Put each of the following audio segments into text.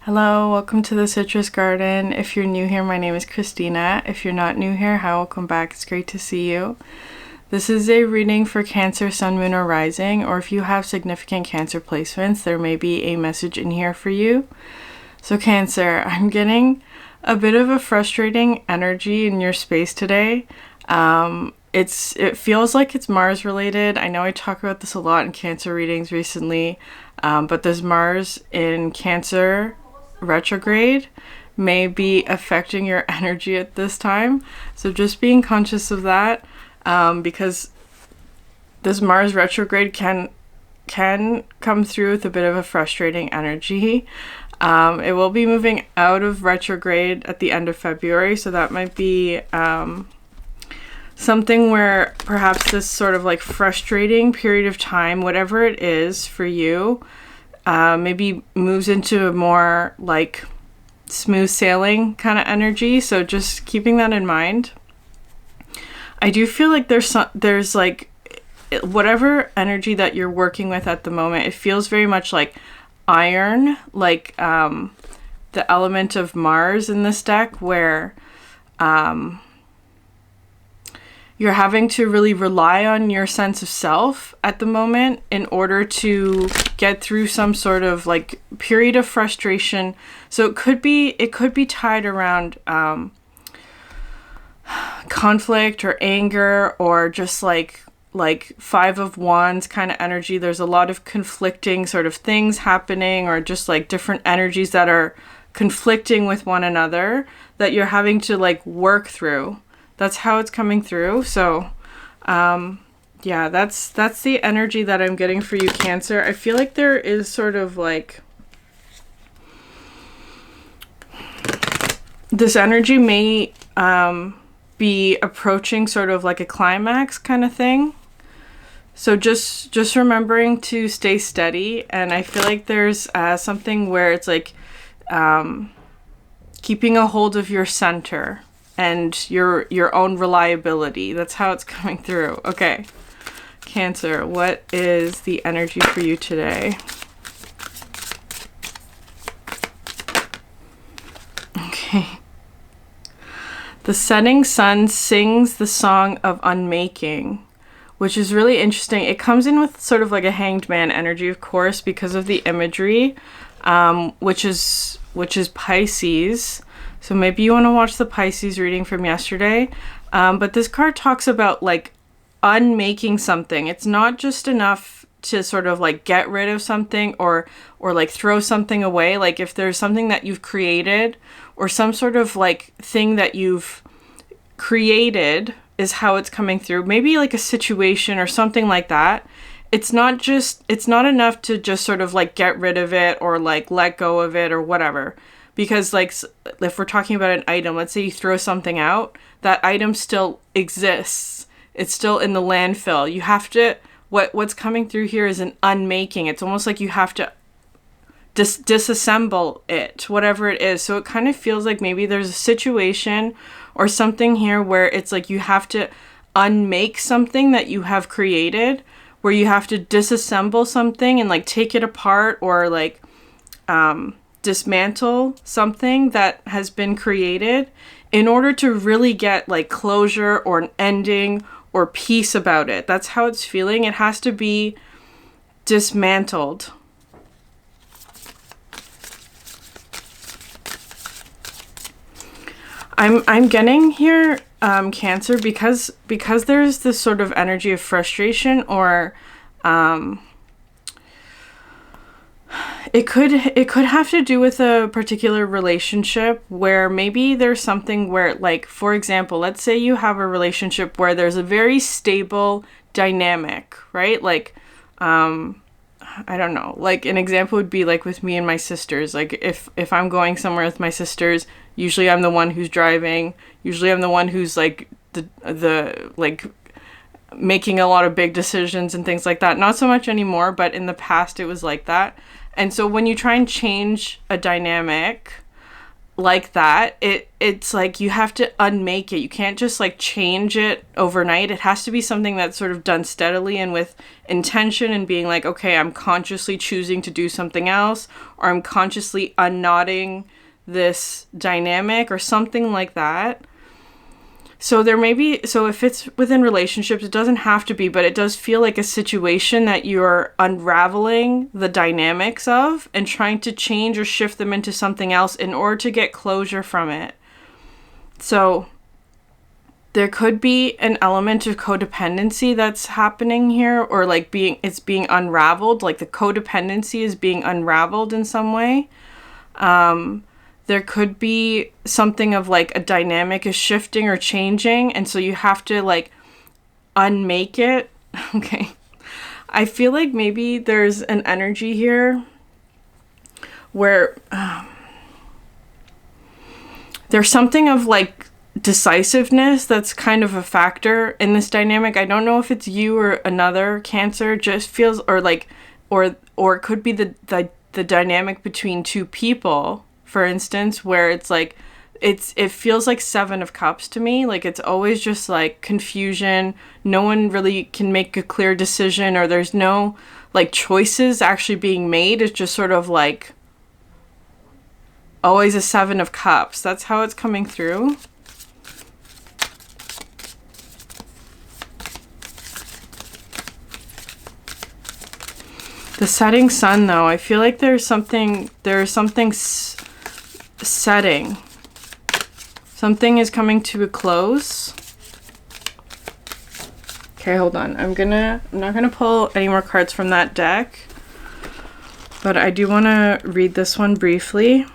Hello, welcome to the Citrus Garden. If you're new here, my name is Christina. If you're not new here, hi, welcome back. It's great to see you. This is a reading for Cancer, Sun, Moon, or Rising, or if you have significant Cancer placements, there may be a message in here for you. So Cancer, I'm getting a bit of a frustrating energy in your space today. It feels like it's Mars related. I know I talk about this a lot in Cancer readings recently, but there's Mars in Cancer retrograde may be affecting your energy at this time. So just being conscious of that, because this Mars retrograde can come through with a bit of a frustrating energy. It will be moving out of retrograde at the end of February, so that might be something where perhaps this sort of like frustrating period of time, whatever it is for you, maybe moves into a more like smooth sailing kind of energy. So just keeping that in mind. I do feel like there's like whatever energy that you're working with at the moment, it feels very much like iron, like the element of Mars in this deck, where you're having to really rely on your sense of self at the moment in order to get through some sort of like period of frustration. So it could be tied around conflict or anger, or just like Five of Wands kind of energy. There's a lot of conflicting sort of things happening, or just like different energies that are conflicting with one another that you're having to like work through. That's how it's coming through. So, yeah, that's the energy that I'm getting for you, Cancer. I feel like there is sort of like this energy may be approaching sort of like a climax kind of thing. So just remembering to stay steady. And I feel like there's something where it's like keeping a hold of your center and your own reliability. That's how it's coming through. Okay, Cancer, what is the energy for you today? Okay. The setting sun sings the song of unmaking, which is really interesting. It comes in with sort of like a hanged man energy, of course, because of the imagery, which is Pisces. So maybe you want to watch the Pisces reading from yesterday. But this card talks about like unmaking something. It's not just enough to sort of like get rid of something or like throw something away. Like if there's something that you've created or some sort of like thing that you've created is how it's coming through. Maybe like a situation or something like that. It's not enough to just sort of like get rid of it or like let go of it or whatever. Because like if we're talking about an item, let's say you throw something out, that item still exists. It's still in the landfill. You have to, what's coming through here is an unmaking. It's almost like you have to disassemble it, whatever it is. So it kind of feels like maybe there's a situation or something here where it's like you have to unmake something that you have created, where you have to disassemble something and like take it apart, or like dismantle something that has been created in order to really get like closure or an ending or peace about it. That's how it's feeling. It has to be dismantled. I'm getting here, Cancer, because there's this sort of energy of frustration, or it could have to do with a particular relationship where maybe there's something where, like, for example, let's say you have a relationship where there's a very stable dynamic, right? Like, I don't know, like an example would be like with me and my sisters. Like if I'm going somewhere with my sisters, usually I'm the one who's driving. Usually I'm the one who's like the like making a lot of big decisions and things like that. Not so much anymore, but in the past it was like that. And so when you try and change a dynamic, like that. It's like you have to unmake it. You can't just like change it overnight. It has to be something that's sort of done steadily and with intention, and being like, okay, I'm consciously choosing to do something else, or I'm consciously unknotting this dynamic or something like that. So there may be, so if it's within relationships, it doesn't have to be, but it does feel like a situation that you're unraveling the dynamics of and trying to change or shift them into something else in order to get closure from it. So there could be an element of codependency that's happening here, or like it's being unraveled, like the codependency is being unraveled in some way. There could be something of like a dynamic is shifting or changing, and so you have to like unmake it. Okay. I feel like maybe there's an energy here where there's something of like decisiveness that's kind of a factor in this dynamic. I don't know if it's you or another Cancer. Just feels, or like, or it could be the dynamic between two people, for instance, where it's like, it feels like 7 of Cups to me. Like it's always just like confusion. No one really can make a clear decision, or there's no like choices actually being made. It's just sort of like always a 7 of Cups. That's how it's coming through. The setting sun, though, I feel like there's something setting. Something is coming to a close. Okay, hold on. I'm not gonna pull any more cards from that deck, but I do want to read this one briefly.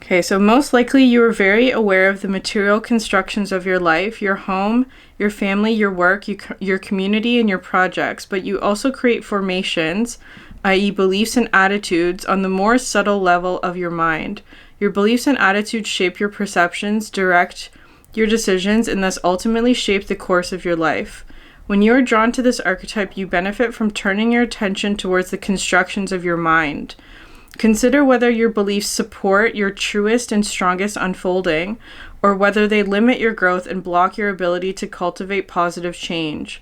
Okay, so most likely you are very aware of the material constructions of your life, your home, your family, your work, your community, and your projects, but you also create formations, i.e. beliefs and attitudes, on the more subtle level of your mind. Your beliefs and attitudes shape your perceptions, direct your decisions, and thus ultimately shape the course of your life. When you are drawn to this archetype, you benefit from turning your attention towards the constructions of your mind. Consider whether your beliefs support your truest and strongest unfolding, or whether they limit your growth and block your ability to cultivate positive change.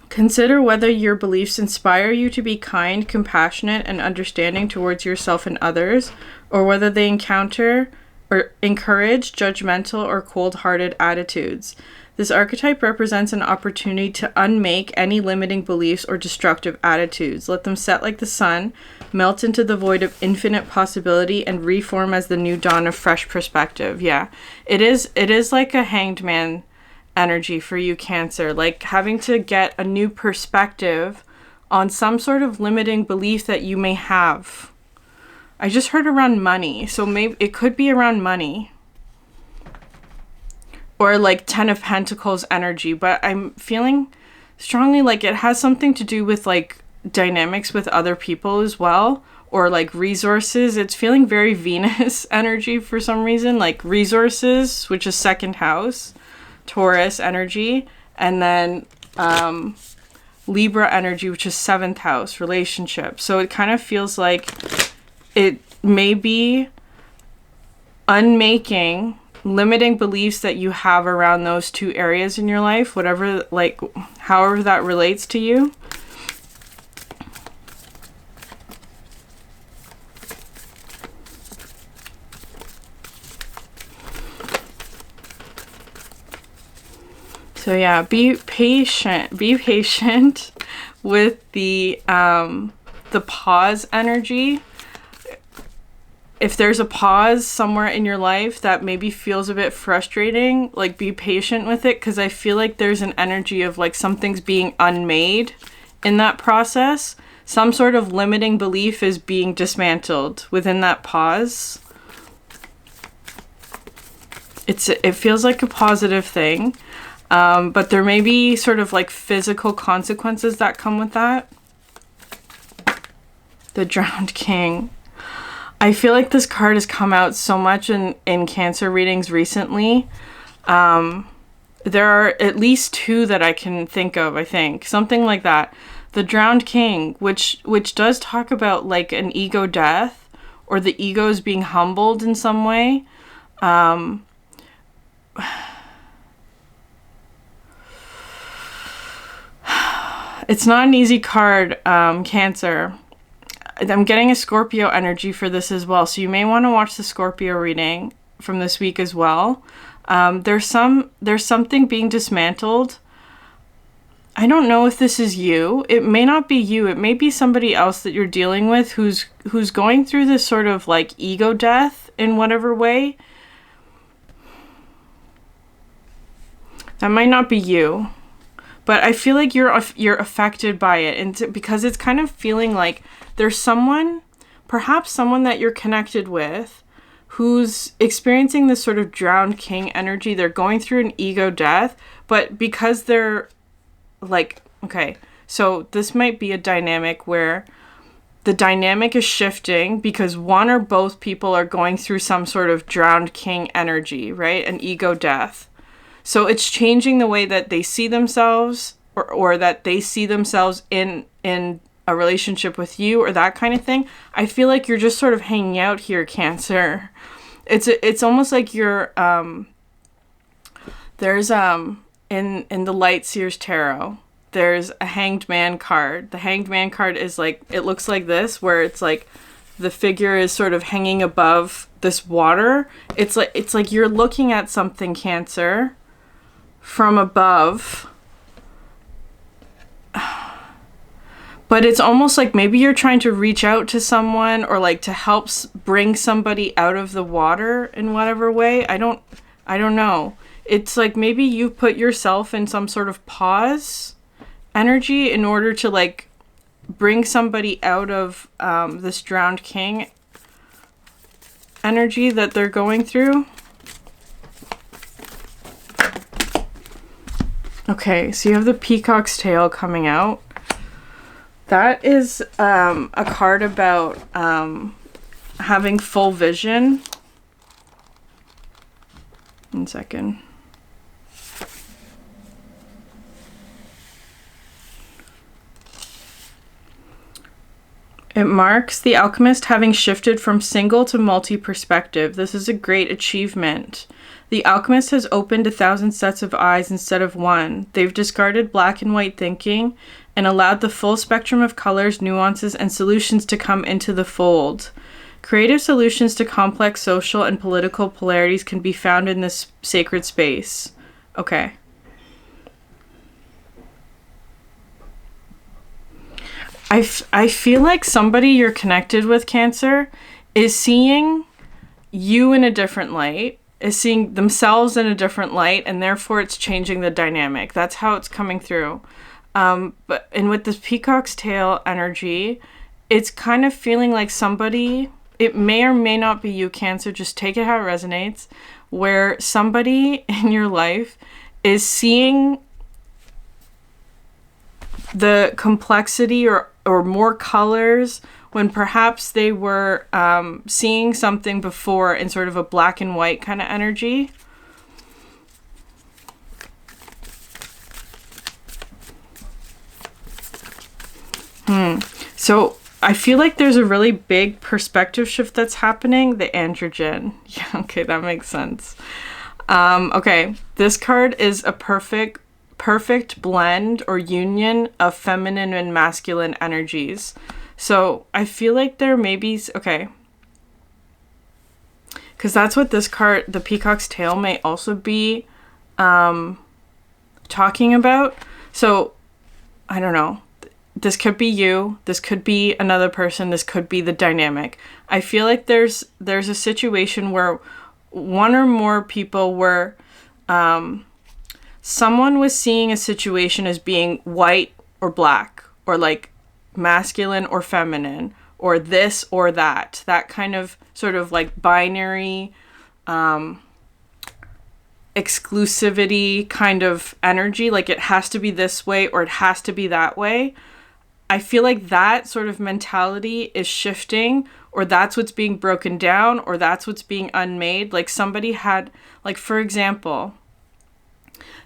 Consider whether your beliefs inspire you to be kind, compassionate, and understanding towards yourself and others, or whether they encounter or encourage judgmental or cold-hearted attitudes. This archetype represents an opportunity to unmake any limiting beliefs or destructive attitudes. Let them set like the sun, melt into the void of infinite possibility, and reform as the new dawn of fresh perspective. Yeah, it is like a hanged man energy for you, Cancer, like having to get a new perspective on some sort of limiting belief that you may have. I just heard around money, so maybe it could be around money. Or like 10 of Pentacles energy, but I'm feeling strongly like it has something to do with like dynamics with other people as well, or like resources. It's feeling very Venus energy for some reason, like resources, which is 2nd house, Taurus energy, and then Libra energy, which is 7th house, relationship. So it kind of feels like it may be unmaking limiting beliefs that you have around those two areas in your life, whatever, like, however that relates to you. So yeah, be patient with the pause energy. If there's a pause somewhere in your life that maybe feels a bit frustrating, like be patient with it, because I feel like there's an energy of like something's being unmade in that process. Some sort of limiting belief is being dismantled within that pause. It feels like a positive thing, but there may be sort of like physical consequences that come with that. The Drowned King. I feel like this card has come out so much in Cancer readings recently. There are at least two that I can think of, I think. Something like that. The Drowned King, which does talk about like an ego death, or the ego is being humbled in some way. It's not an easy card, Cancer. I'm getting a Scorpio energy for this as well, so you may want to watch the Scorpio reading from this week as well. There's something being dismantled. I don't know if this is you. It may not be you. It may be somebody else that you're dealing with who's going through this sort of like ego death in whatever way. That might not be you. But I feel like you're affected by it, and because it's kind of feeling like there's someone, perhaps someone that you're connected with, who's experiencing this sort of Drowned King energy. They're going through an ego death, but because they're like, okay, so this might be a dynamic where the dynamic is shifting because one or both people are going through some sort of Drowned King energy, right? An ego death. So it's changing the way that they see themselves, or that they see themselves in a relationship with you, or that kind of thing. I feel like you're just sort of hanging out here, Cancer. It's almost like you're there's in the Light Seers Tarot, there's a Hanged Man card. The Hanged Man card is like, it looks like this, where it's like the figure is sort of hanging above this water. It's like you're looking at something, Cancer, from above, but it's almost like maybe you're trying to reach out to someone, or like to help bring somebody out of the water in whatever way. I don't know. It's like maybe you put yourself in some sort of pause energy in order to like bring somebody out of this Drowned King energy that they're going through. Okay, so you have the Peacock's Tail coming out. That is a card about having full vision. 1 second. It marks the alchemist having shifted from single to multi-perspective. This is a great achievement. The alchemist has opened 1,000 sets of eyes instead of one. They've discarded black and white thinking and allowed the full spectrum of colors, nuances, and solutions to come into the fold. Creative solutions to complex social and political polarities can be found in this sacred space. Okay. I feel like somebody you're connected with, Cancer, is seeing you in a different light, is seeing themselves in a different light, and therefore it's changing the dynamic. That's how it's coming through. And with this Peacock's Tail energy, it's kind of feeling like somebody, it may or may not be you, Cancer, just take it how it resonates, where somebody in your life is seeing the complexity or more colors when perhaps they were seeing something before in sort of a black and white kind of energy. So I feel like there's a really big perspective shift that's happening. The androgen. Yeah, okay, that makes sense. Okay, this card is a perfect blend or union of feminine and masculine energies. So I feel like there may be, okay, because that's what this card, the Peacock's Tail, may also be talking about. So I don't know. This could be you. This could be another person. This could be the dynamic. I feel like there's a situation where one or more people were, someone was seeing a situation as being white or black, or like masculine or feminine, or this or that kind of sort of like binary exclusivity kind of energy, like it has to be this way or it has to be that way. I feel like that sort of mentality is shifting, or that's what's being broken down, or that's what's being unmade. Like somebody had, like, for example,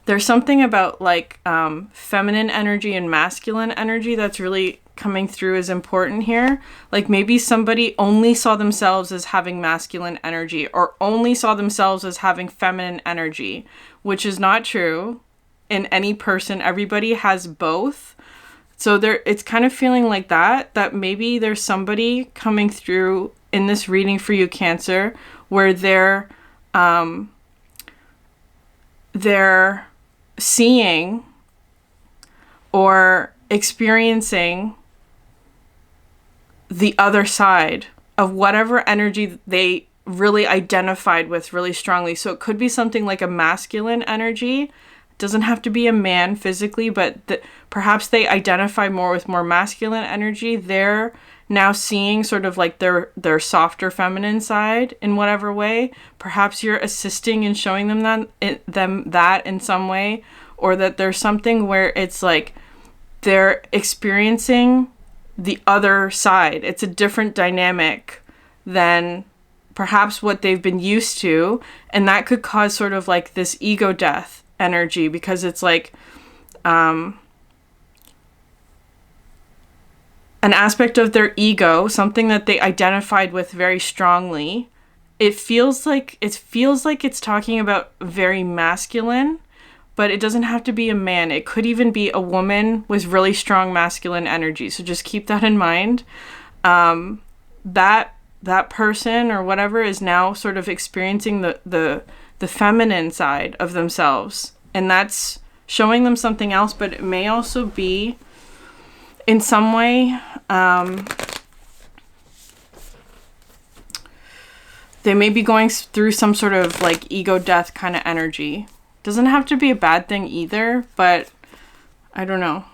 there's something about like feminine energy and masculine energy that's really coming through as important here. Like maybe somebody only saw themselves as having masculine energy or only saw themselves as having feminine energy, which is not true in any person. Everybody has both. So it's kind of feeling like that maybe there's somebody coming through in this reading for you, Cancer, where they're seeing or experiencing the other side of whatever energy they really identified with really strongly. So it could be something like a masculine energy. It doesn't have to be a man physically, but perhaps they identify more with more masculine energy. They're now seeing sort of like their softer feminine side in whatever way. Perhaps you're assisting in showing them that in some way, or that there's something where it's like they're experiencing the other side. It's a different dynamic than perhaps what they've been used to, and that could cause sort of like this ego death energy, because it's like an aspect of their ego, something that they identified with very strongly. It feels like it's talking about very masculine, but it doesn't have to be a man. It could even be a woman with really strong masculine energy. So just keep that in mind. That person or whatever is now sort of experiencing the feminine side of themselves, and that's showing them something else. But it may also be in some way they may be going through some sort of like ego death kind of energy. Doesn't have to be a bad thing either, but I don't know.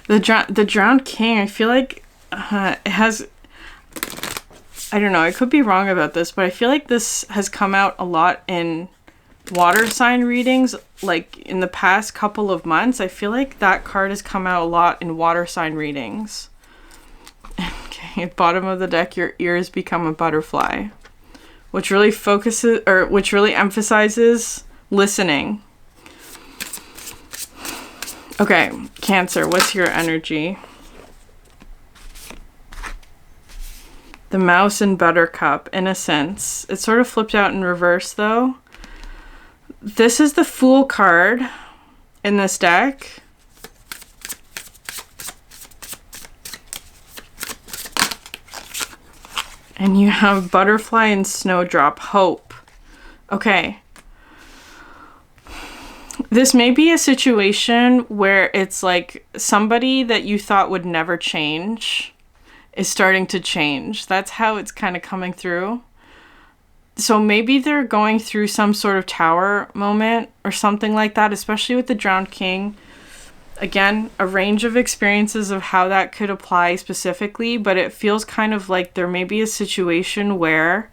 The Drowned King, I feel like it has, I don't know, I could be wrong about this, but I feel like this has come out a lot in water sign readings, like in the past couple of months. I feel like that card has come out a lot in water sign readings. Okay, at bottom of the deck, your ears become a butterfly, which really emphasizes listening. Okay, Cancer, what's your energy? The Mouse and Buttercup, Innocence. It's sort of flipped out in reverse, though. This is the Fool card in this deck. And you have Butterfly and Snowdrop, Hope. Okay. This may be a situation where it's like somebody that you thought would never change is starting to change. That's how it's kind of coming through. So maybe they're going through some sort of tower moment or something like that, especially with the Drowned King. Again, a range of experiences of how that could apply specifically, but it feels kind of like there may be a situation where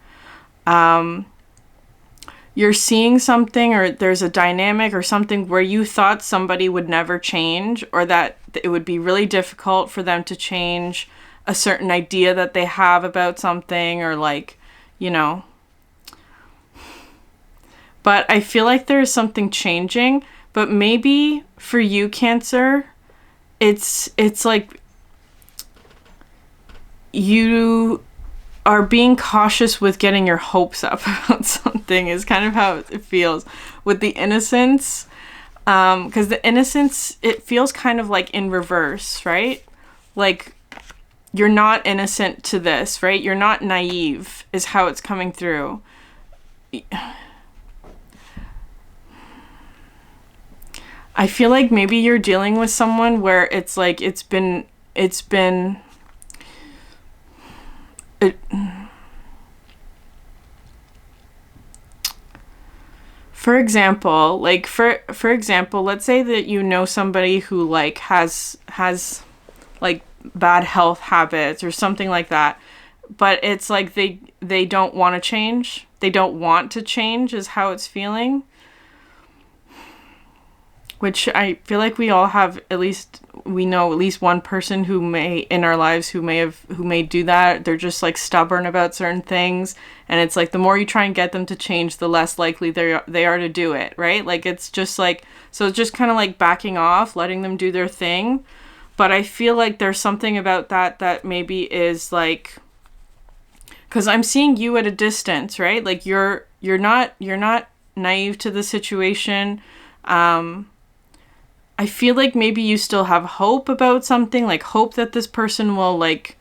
you're seeing something, or there's a dynamic or something where you thought somebody would never change, or that it would be really difficult for them to change a certain idea that they have about something, or like, you know. But I feel like there's something changing. But maybe for you, Cancer, it's like you are being cautious with getting your hopes up about something, is kind of how it feels with the Innocence. Because the Innocence, it feels kind of like in reverse, right? Like you're not innocent to this, right? You're not naive is how it's coming through. I feel like maybe you're dealing with someone where it's like for example, let's say that you know somebody who like has like bad health habits or something like that, but it's like they don't want to change. They don't want to change is how it's feeling. Which I feel like we all have at least we know at least one person who may in our lives who may do that. They're just like stubborn about certain things, and it's like the more you try and get them to change, the less likely they are to do it, right? Like it's just like, so it's just kind of like backing off, letting them do their thing. But I feel like there's something about that maybe is like, because I'm seeing you at a distance, right? Like you're not naive to the situation. I feel like maybe you still have hope about something, like hope that this person will like,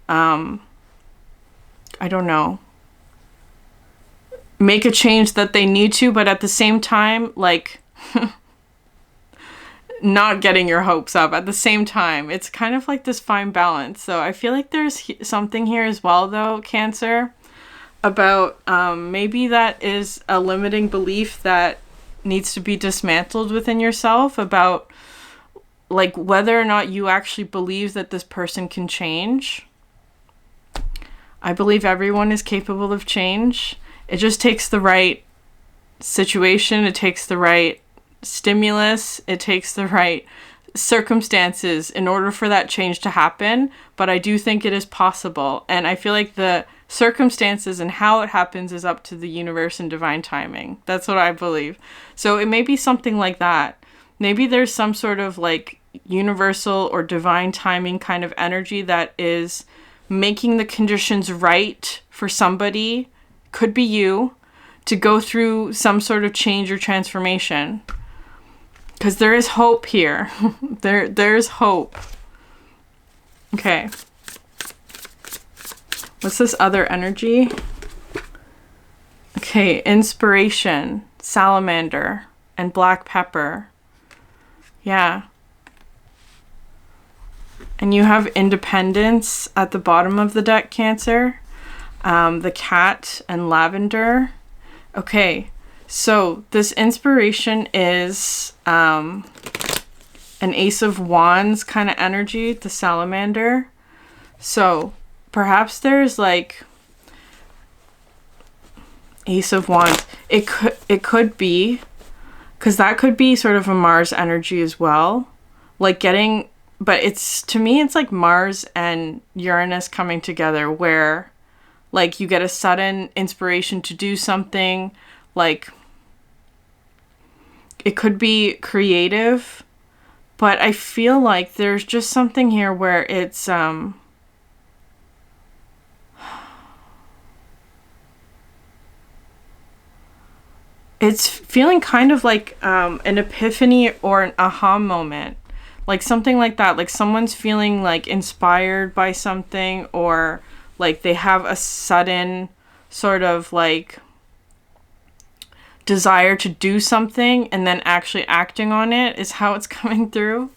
I don't know, make a change that they need to, but at the same time, like, not getting your hopes up at the same time. It's kind of like this fine balance. So I feel like there's something here as well, though, Cancer, about maybe that is a limiting belief that needs to be dismantled within yourself, about like whether or not you actually believe that this person can change. I believe everyone is capable of change. It just takes the right situation, it takes the right stimulus, it takes the right circumstances in order for that change to happen. But I do think it is possible, and I feel like the circumstances and how it happens is up to the universe and divine timing. That's what I believe. So it may be something like that. Maybe there's some sort of like universal or divine timing kind of energy that is making the conditions right for somebody, could be you, to go through some sort of change or transformation. Because there is hope here. There's hope. Okay. What's this other energy? Okay, inspiration, salamander, and black pepper. Yeah. And you have independence at the bottom of the deck, Cancer. The cat and lavender. Okay, so this inspiration is an Ace of Wands kind of energy, the salamander. So perhaps there's like Ace of Wands. It could be, because that could be sort of a Mars energy as well. Like getting, but it's, to me, it's like Mars and Uranus coming together, where like you get a sudden inspiration to do something. Like it could be creative, but I feel like there's just something here where it's it's feeling kind of like an epiphany or an aha moment, like something like that. Like someone's feeling like inspired by something, or like they have a sudden sort of like desire to do something, and then actually acting on it is how it's coming through.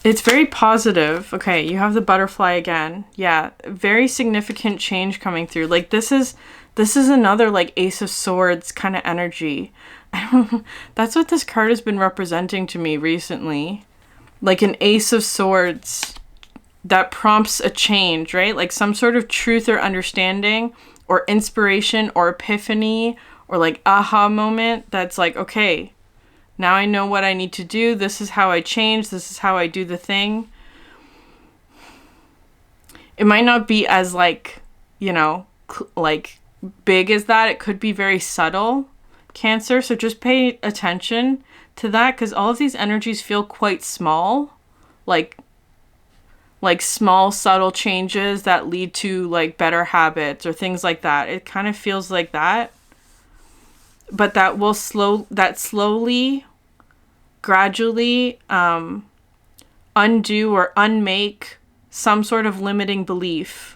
It's very positive. Okay, you have the butterfly again. Yeah, very significant change coming through. Like this is another like Ace of Swords kind of energy. That's what this card has been representing to me recently. Like an Ace of Swords that prompts a change, right? Like some sort of truth or understanding or inspiration or epiphany or like aha moment that's like, okay, now I know what I need to do. This is how I change. This is how I do the thing. It might not be as like, you know, like big as that. It could be very subtle, Cancer. So just pay attention to that, because all of these energies feel quite small, like small subtle changes that lead to like better habits or things like that. It kind of feels like that, but that will slowly, gradually undo or unmake some sort of limiting belief.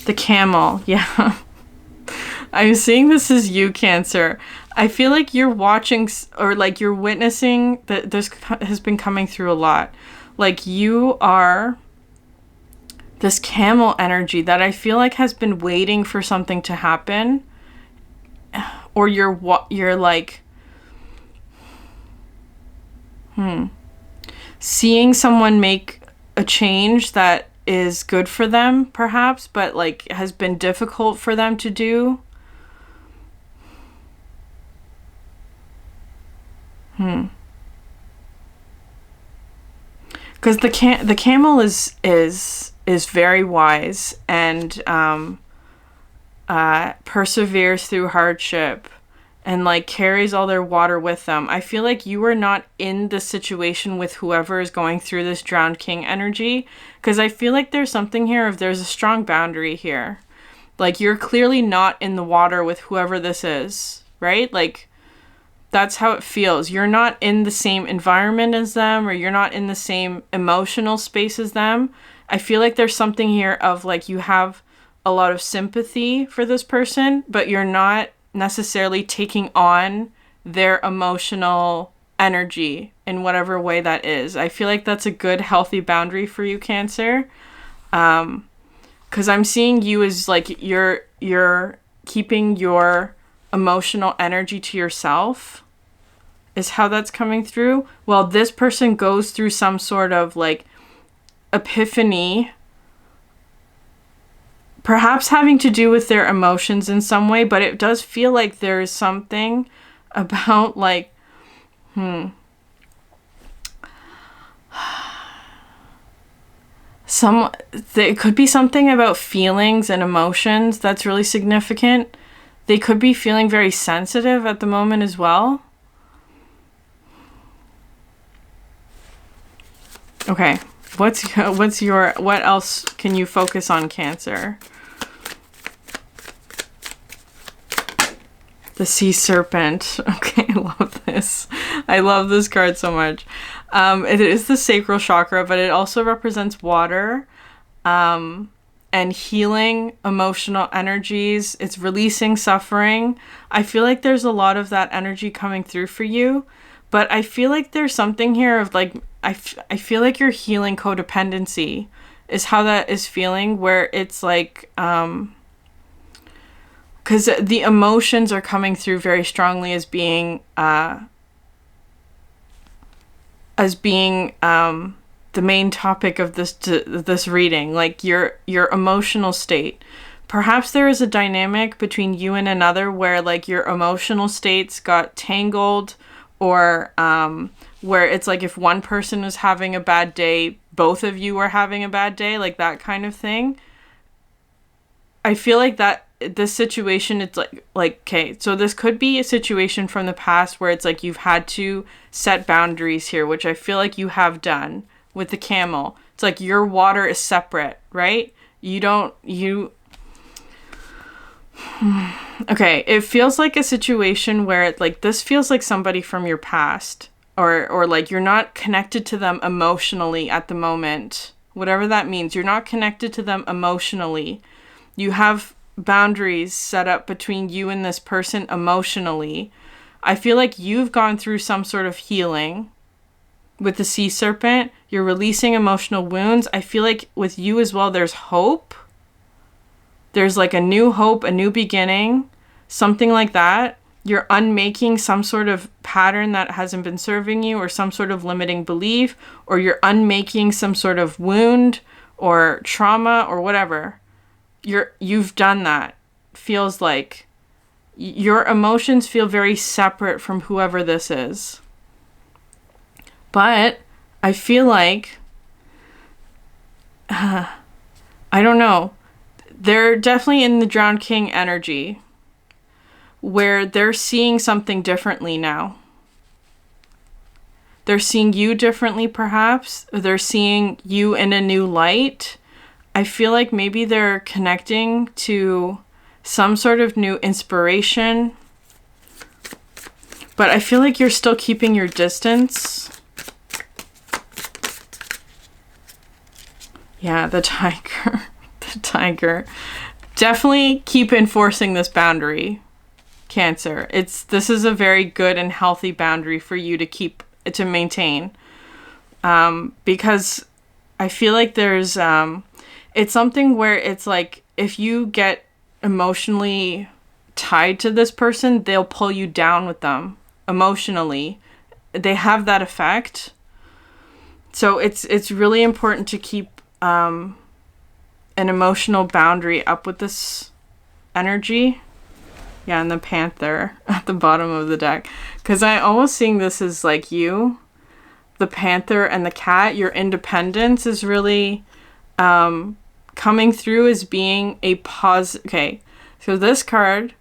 The camel, yeah. I'm seeing this as you, Cancer. I feel like you're watching, or like you're witnessing, that this has been coming through a lot. Like you are this camel energy that I feel like has been waiting for something to happen. Or you're like, seeing someone make a change that is good for them, perhaps, but like has been difficult for them to do. Because the camel is very wise and perseveres through hardship and like carries all their water with them. I feel like you are not in the situation with whoever is going through this drowned king energy, because I feel like there's something here of there's a strong boundary here. Like you're clearly not in the water with whoever this is, right? Like that's how it feels. You're not in the same environment as them, or you're not in the same emotional space as them. I feel like there's something here of like you have a lot of sympathy for this person, but you're not necessarily taking on their emotional energy in whatever way that is. I feel like that's a good, healthy boundary for you, Cancer. Because I'm seeing you as like you're keeping your emotional energy to yourself is how that's coming through. Well, this person goes through some sort of like epiphany, perhaps having to do with their emotions in some way, but it does feel like there is something about like, it could be something about feelings and emotions that's really significant. They could be feeling very sensitive at the moment as well. Okay, what else can you focus on, Cancer? The sea serpent. Okay, I love this. I love this card so much. It is the sacral chakra, but it also represents water, and healing emotional energies. It's releasing suffering. I feel like there's a lot of that energy coming through for you, but I feel like there's something here of like, I feel like you're healing codependency is how that is feeling, where it's like, because the emotions are coming through very strongly as being the main topic of this reading, like your emotional state. Perhaps there is a dynamic between you and another where like your emotional states got tangled, or where it's like if one person was having a bad day, both of you are having a bad day, like that kind of thing. I feel like that this situation, it's like, okay, so this could be a situation from the past where it's like you've had to set boundaries here, which I feel like you have done with the camel. It's like your water is separate, right? Okay, it feels like a situation where it, like, this feels like somebody from your past, or like you're not connected to them emotionally at the moment. Whatever that means, you're not connected to them emotionally. You have boundaries set up between you and this person emotionally. I feel like you've gone through some sort of healing with the sea serpent. You're releasing emotional wounds. I feel like with you as well, there's hope. There's like a new hope, a new beginning, something like that. You're unmaking some sort of pattern that hasn't been serving you, or some sort of limiting belief, or you're unmaking some sort of wound or trauma or whatever. You've done that. Feels like your emotions feel very separate from whoever this is. But I feel like, I don't know. They're definitely in the Drowned King energy, where they're seeing something differently now. They're seeing you differently, perhaps. Or they're seeing you in a new light. I feel like maybe they're connecting to some sort of new inspiration. But I feel like you're still keeping your distance. Yeah, the tiger. The tiger. Definitely keep enforcing this boundary, Cancer. This is a very good and healthy boundary for you to maintain. Because I feel like there's it's something where it's like if you get emotionally tied to this person, they'll pull you down with them emotionally. They have that effect. So it's really important to keep an emotional boundary up with this energy. Yeah, and the panther at the bottom of the deck. Because I'm almost seeing this as like you, the panther and the cat. Your independence is really coming through as being a Okay, so this card,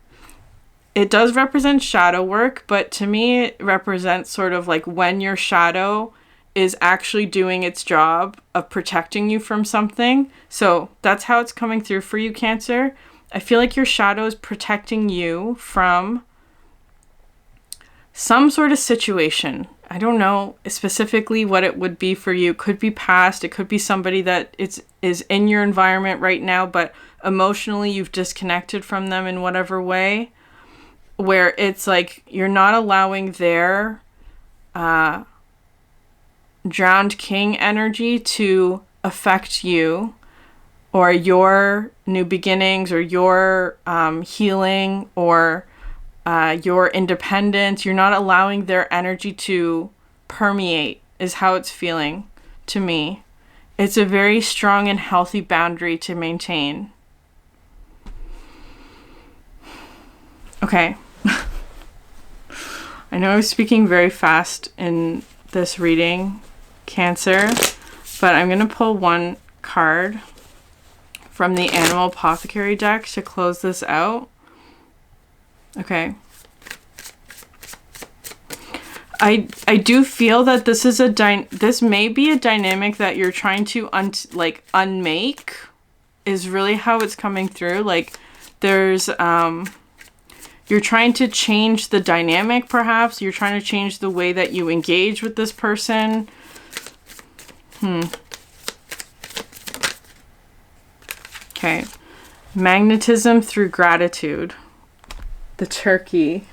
it does represent shadow work, but to me it represents sort of like when your shadow is actually doing its job of protecting you from something. So that's how it's coming through for you, Cancer. I feel like your shadow is protecting you from some sort of situation. I don't know specifically what it would be for you. It could be past. It could be somebody that is in your environment right now, but emotionally you've disconnected from them in whatever way, where it's like you're not allowing their drowned king energy to affect you, or your new beginnings, or your healing, or your independence. You're not allowing their energy to permeate, is how it's feeling to me. It's a very strong and healthy boundary to maintain. Okay. I know I was speaking very fast in this reading, Cancer, but I'm going to pull one card from the Animal Apothecary deck to close this out. Okay. I do feel that this is this may be a dynamic that you're trying to unmake, is really how it's coming through. Like there's you're trying to change the dynamic, perhaps. You're trying to change the way that you engage with this person. Okay. Magnetism through gratitude. The turkey.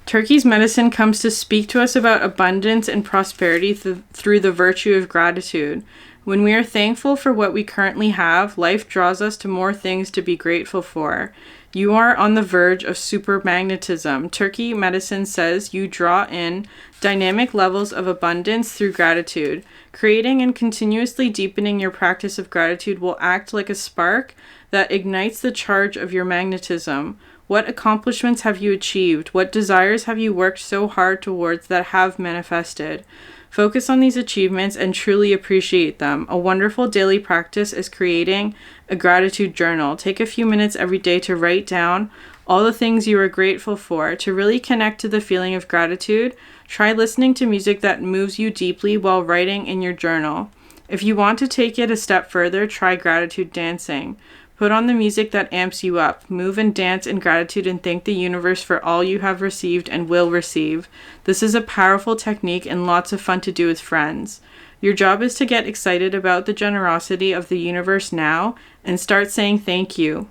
Turkey's medicine comes to speak to us about abundance and prosperity through the virtue of gratitude. When we are thankful for what we currently have, life draws us to more things to be grateful for. You are on the verge of supermagnetism. Turkey medicine says you draw in dynamic levels of abundance through gratitude. Creating and continuously deepening your practice of gratitude will act like a spark that ignites the charge of your magnetism. What accomplishments have you achieved? What desires have you worked so hard towards that have manifested? Focus on these achievements and truly appreciate them. A wonderful daily practice is creating a gratitude journal. Take a few minutes every day to write down all the things you are grateful for. To really connect to the feeling of gratitude, try listening to music that moves you deeply while writing in your journal. If you want to take it a step further, try gratitude dancing. Put on the music that amps you up. Move and dance in gratitude and thank the universe for all you have received and will receive. This is a powerful technique and lots of fun to do with friends. Your job is to get excited about the generosity of the universe now and start saying thank you.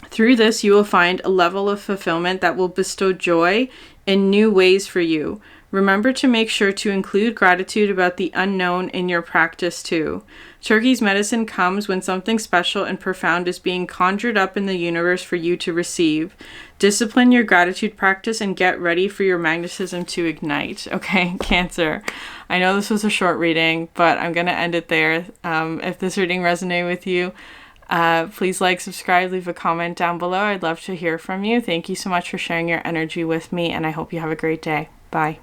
Through this, you will find a level of fulfillment that will bestow joy in new ways for you. Remember to make sure to include gratitude about the unknown in your practice too. Turkey's medicine comes when something special and profound is being conjured up in the universe for you to receive. Discipline your gratitude practice and get ready for your magnetism to ignite. Okay, Cancer. I know this was a short reading, but I'm going to end it there. If this reading resonated with you, please like, subscribe, leave a comment down below. I'd love to hear from you. Thank you so much for sharing your energy with me, and I hope you have a great day. Bye.